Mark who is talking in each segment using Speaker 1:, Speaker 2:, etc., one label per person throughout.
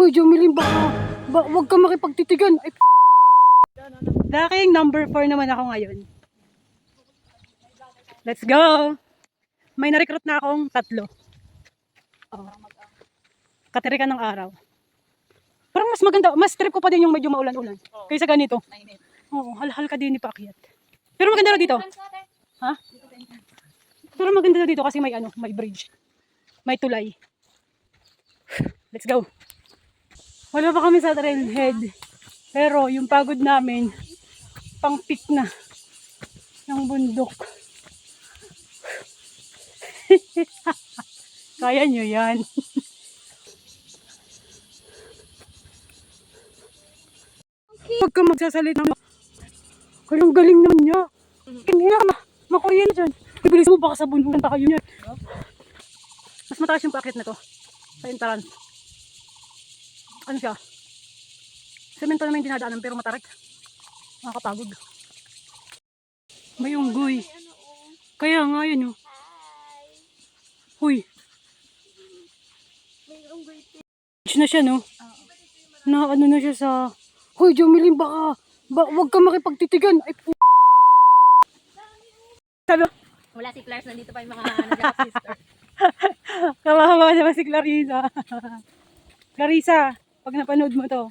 Speaker 1: Hoy, Jomeline, wag ka makipagtitigan. Ay, daking number 4 naman ako ngayon. Let's go! May na-recruit na akong 3. Oh. Katirikan ng araw. Parang mas maganda, mas trip ko pa din yung medyo maulan-ulan. Kaysa ganito. Oo, hal-hal ka din ipaakyat. Pero maganda na dito. Ha? Pero maganda na dito kasi may may bridge. May tulay. Let's go. Wala pa kami sa trailhead. Pero yung pagod namin, pang peak na ng bundok. Kaya nyo yan. Huwag ka magsasalita. Kayong galing naman niya. Hindi na makuya na dyan. Ibilis mo baka sa bununan pa kayo niya. Mas mataas yung packet na to. Sa entrance. Ano siya? Semento naman yung dinadaanan pero matarik. Nakakapagod. May unggoy. Kaya nga yun oh. Huy. Na siya no? Na ano na siya sa... Hoy, Jomeline, wag ka makipagtitigan. Ay, sabi,
Speaker 2: wala si Clars, nandito pa yung mga nag-up sister.
Speaker 1: kawawa naman si Clarissa. Clarissa, pag napanood mo to,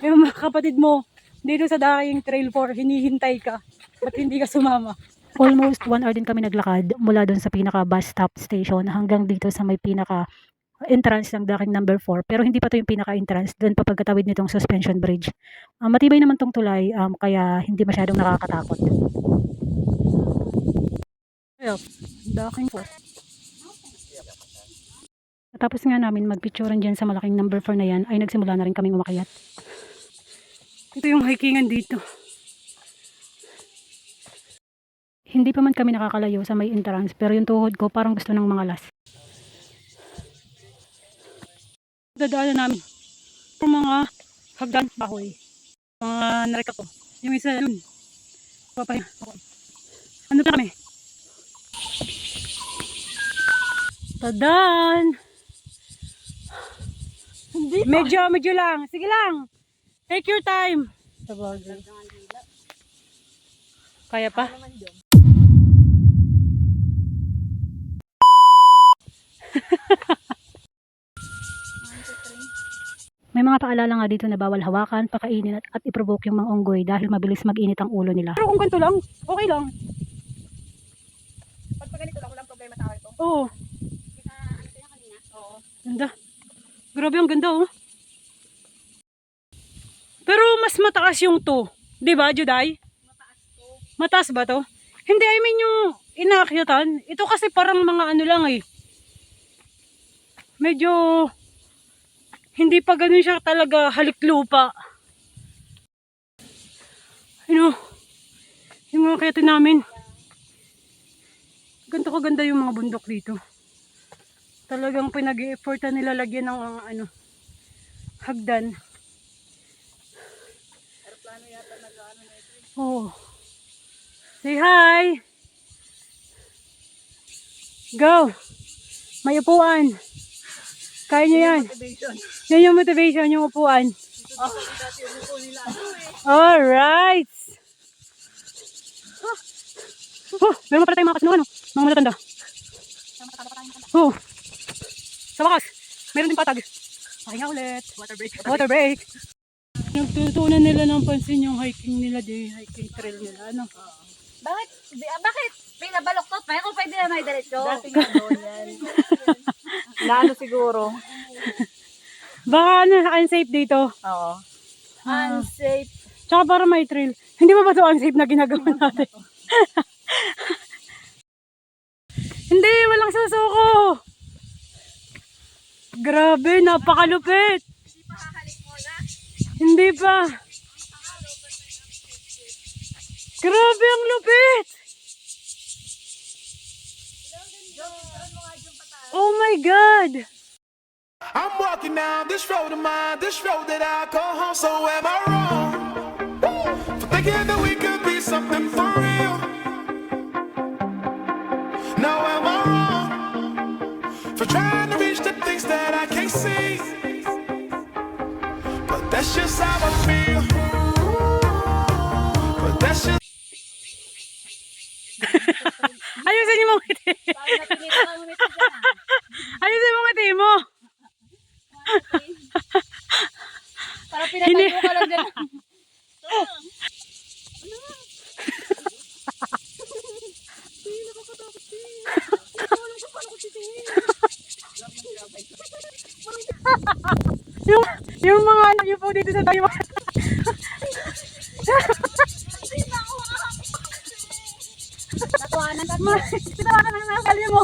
Speaker 1: yung mga kapatid mo, dito sa daking trail 4, hinihintay ka. Ba't hindi ka sumama? Almost 1 hour din kami naglakad mula doon sa pinaka bus stop station hanggang dito sa may pinaka entrance ng daking number 4. Pero hindi pa to yung pinaka entrance, doon pa pagkatawid nitong suspension bridge. Matibay naman tong tulay, kaya hindi masyadong nakakatakot. Ayun, daking 4. Tapos nga namin magpicturean dyan sa malaking number 4 na yan, ay nagsimula na rin kaming umakyat. Ito yung hikingan dito. Hindi pa man kami nakakalayo sa may entrance, pero yung tuhod ko parang gusto ng mga las. Dadaanan namin yung mga hagdan bahoy. Mga nareka ko. Yung isa dun. Papaya. Ano pa kami? Tadan! Medyo lang. Sige lang. Take your time. Kaya pa? May mga paalala nga dito na bawal hawakan, pakainin at i-provoke yung mga unggoy dahil mabilis mag-init ang ulo nila. Pero kung ganito lang, okay lang.
Speaker 2: Pag ganito lang, walang problema tao ito.
Speaker 1: Oo.
Speaker 2: Ano sila kanina? Oo.
Speaker 1: Ganda. Grabe ang ganda oh. Pero mas mataas yung to. Diba, Juday?
Speaker 2: Mataas to.
Speaker 1: Mataas ba to? Hindi, I mean yung inakyatan. Ito kasi parang mga ano lang eh. Medyo hindi pa ganun siya talaga haliklupa. Ano? Yung mga kyatin namin. Ganito kaganda yung mga bundok dito. Talagang pinag-i-effortan nila lagyan ng hagdan.
Speaker 2: Aeroplano yata nag-ano na ito.
Speaker 1: Oh. Say hi. Go. May upuan. Kaya nyo yan.
Speaker 2: Motivation.
Speaker 1: Yan yung motivation, yung upuan.
Speaker 2: Dati yung upo nila.
Speaker 1: Alright. Meron pala tayong mga kasinuhan. Mga matatanda. Sa wakas, meron din patag. Pahinga ulit.
Speaker 2: Water break.
Speaker 1: Water break. Nagtutunan nila ng pansin yung hiking nila, hiking trail nila. Ano?
Speaker 2: Bakit? Bakit? Pinabaloktot. May kung pwede na may diretso. Dati nga doon yan. Lalo siguro.
Speaker 1: Baka unsafe dito.
Speaker 2: Oo. Unsafe.
Speaker 1: Tsaka para may trail. Hindi ba ito unsafe na ginagawa natin? Hindi, walang susuko. Grabe, napakalupit.
Speaker 2: Hindi pa hahalik mo na.
Speaker 1: Hindi pa. Grabe ang lupit. Oh my God.
Speaker 3: I'm walking down this road of mine, this road that I call home. So am I wrong for thinking that we could be something for real? Now am I wrong? For trying to reach the things that I can't see. But that's just how I feel. But that's just
Speaker 1: Ayusin yung mga ngiti.
Speaker 2: Parang napilitan ang ngumiti dyan ah.
Speaker 1: Ayusin yung mga ngiti mo.
Speaker 2: Parang pinatayo ka lang dyan.
Speaker 1: Yung mga anak niyo po dito sa tayo.
Speaker 2: Natuwanan ka.
Speaker 1: Pitawa ka ng nakalya mo.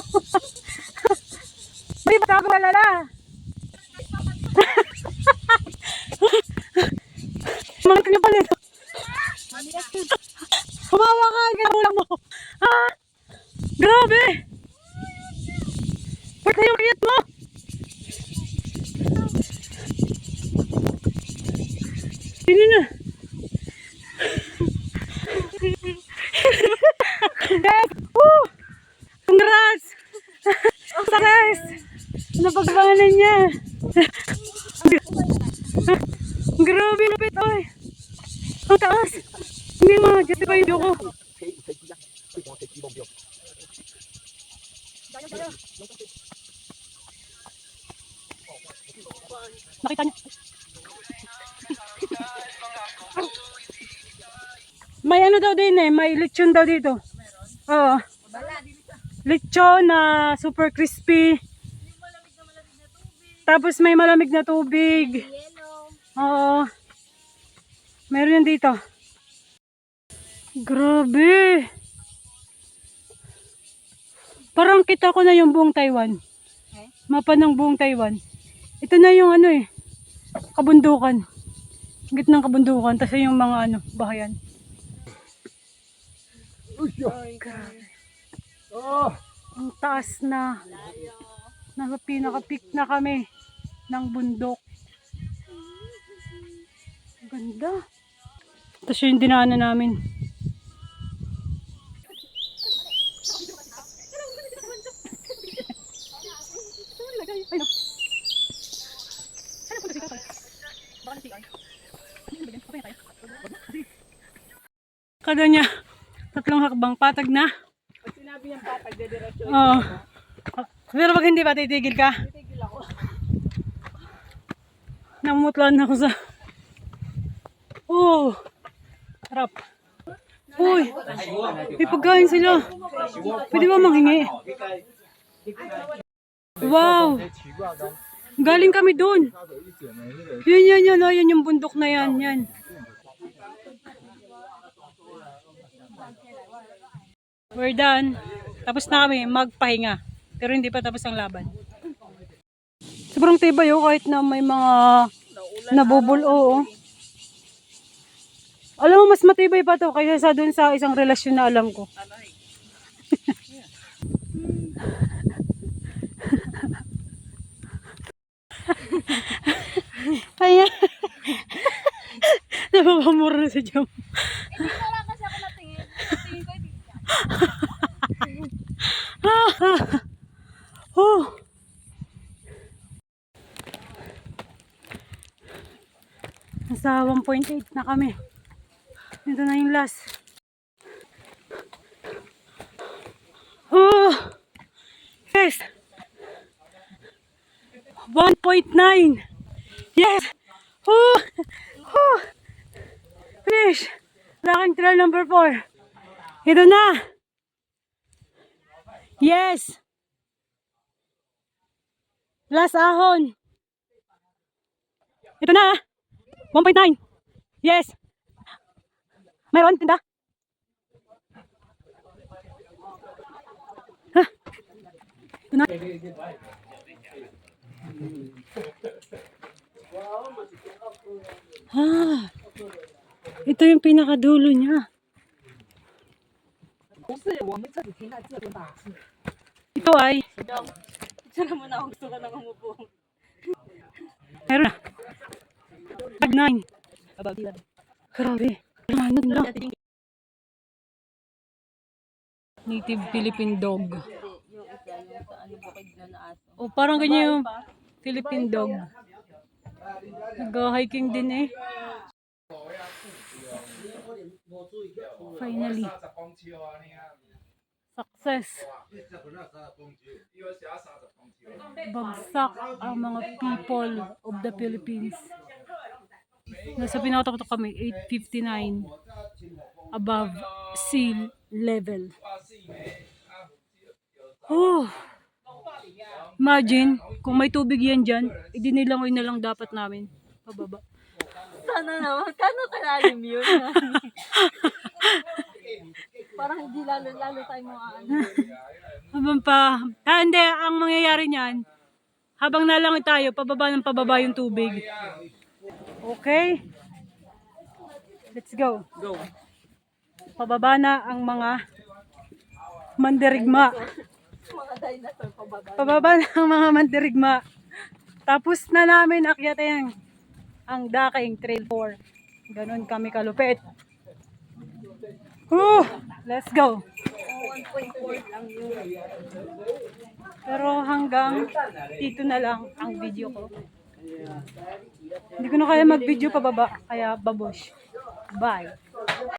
Speaker 1: Hindi ba ako malala? Mga kanya pala ito. Humawa ka, kinakulang mo. Ah! Grabe! Ba't na yung kiyat mo? Sino na? Yes! Woo! Congrats! Success! Napagbanan niya. Grabe, lapit, oy. Ang taas. Hindi mo, just pa yung ko. Nakita niyo. May ano daw din eh, may lechon daw dito. Oo. Lechon na super crispy. Tapos may malamig na tubig. Oo. Meron yan dito. Grabe. Parang kita ko na yung buong Taiwan. Mapa ng buong Taiwan. Ito na yung ano eh, kabundukan. Gitnang kabundukan. Tapos yung mga ano, bahayan. Grabe. Ang taas na. Nasa pinaka-peak na kami ng bundok. Ganda. Tapos yung dinaanan namin. Kada niya, tatlong hakbang, patag na.
Speaker 2: Pag sinabi niyang patag, dediretso.
Speaker 1: Oo. Pero pag hindi ba, titigil ka?
Speaker 2: Titigil ako.
Speaker 1: Namutlan ako sa... Oh! Harap. Uy! May pagkain sila. Pwede ba manghingi? Wow! Galing kami dun. Yan. Oh, yan yung bundok na yan. Yan. We're done. Tapos na kami magpahinga. Pero hindi pa tapos ang laban. Sobrang tibay oh, kahit na may mga nabubul. Oo. Alam mo, mas matibay pa to kaysa sa dun sa isang relasyon na alam ko. Ayan. Napapamura na si Jom.
Speaker 2: Hindi ko lang kasi ako natingin. Tingin ko hindi.
Speaker 1: Oh. Nasa 1.8 na kami. Ito na yung last. Oh. Yes. 1.9. Yes. Oh. Oh. Finish. Lakang trail number 4. Ito na. Yes. Last ahon. Ito na. 1.9. Yes. Mayroon tinda. Ha. Ito na. Ah. Ito yung pinakadulo niya. Ito ay
Speaker 2: Tsaka mo na ako gusto ka nang umupo.
Speaker 1: meron na. Tag 9. Grabe. Ano na? Native Philippine dog.
Speaker 2: Yung isa, yung sa ano bukid na aso.
Speaker 1: O parang ganyan yung Philippine dog. Nag-hiking din eh. Finally. Success. Bagsak ang mga people of the Philippines. Nasa pinakatok kami, 8:59 above sea level. Oh, imagine, kung may tubig yan dyan, idinilangoy na lang dapat namin. Pababa.
Speaker 2: Sana naman. Kano kalalim yun? Parang hindi lalo tayo mga ano.
Speaker 1: Habang pa, hindi, ang mangyayari niyan, habang nalangoy tayo, pababa ng pababa yung tubig. Okay? Let's go.
Speaker 2: Go.
Speaker 1: Pababa na ang mga mandirigma.
Speaker 2: Mga dinosaur pababa.
Speaker 1: Pababa na ang mga mandirigma. Tapos na namin akyatin ang Daking Trail 4. Ganon kami kalupit. Let's go.
Speaker 2: 1.4 lang yun.
Speaker 1: Pero hanggang dito na lang ang video ko. Hindi ko na kaya mag-video pababa, kaya babosh. Bye.